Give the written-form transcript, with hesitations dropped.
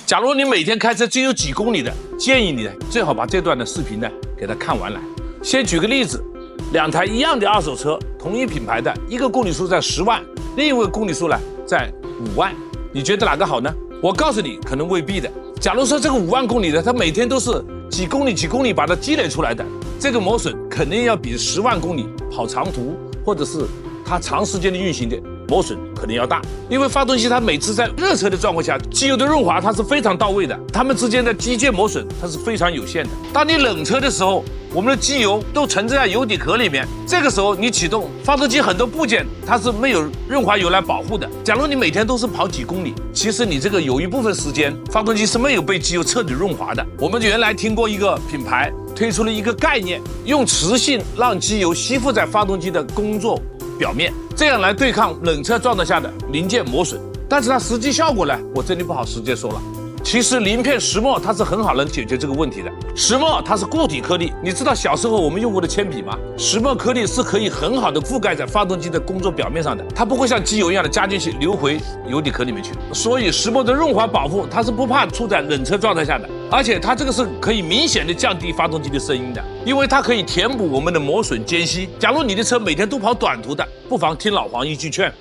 假如你每天开车只有几公里的，建议你呢最好把这段的视频呢给它看完来。先举个例子，2台一样的二手车，同一品牌的，一个公里数在10万，另一个公里数呢在5万，你觉得哪个好呢？我告诉你，可能未必的。假如说这个5万公里的，它每天都是几公里把它积累出来的，这个磨损肯定要比10万公里跑长途或者是它长时间的运行的磨损可能要大。因为发动机它每次在热车的状况下，机油的润滑它是非常到位的，它们之间的机械磨损它是非常有限的。当你冷车的时候，我们的机油都沉在油底壳里面，这个时候你启动发动机，很多部件它是没有润滑油来保护的。假如你每天都是跑几公里，其实你这个有一部分时间发动机是没有被机油彻底润滑的。我们原来听过一个品牌推出了一个概念，用磁性让机油吸附在发动机的工作表面，这样来对抗冷车状态下的零件磨损。但是它实际效果呢，我这里不好直接说了。其实鳞片石墨它是很好能解决这个问题的。石墨它是固体颗粒，你知道小时候我们用过的铅笔吗？石墨颗粒是可以很好的覆盖在发动机的工作表面上的，它不会像机油一样的加进去流回油底壳里面去。所以石墨的润滑保护它是不怕处在冷车状态下的，而且它这个是可以明显的降低发动机的声音的，因为它可以填补我们的磨损间隙。假如你的车每天都跑短途的，不妨听老黄一句劝。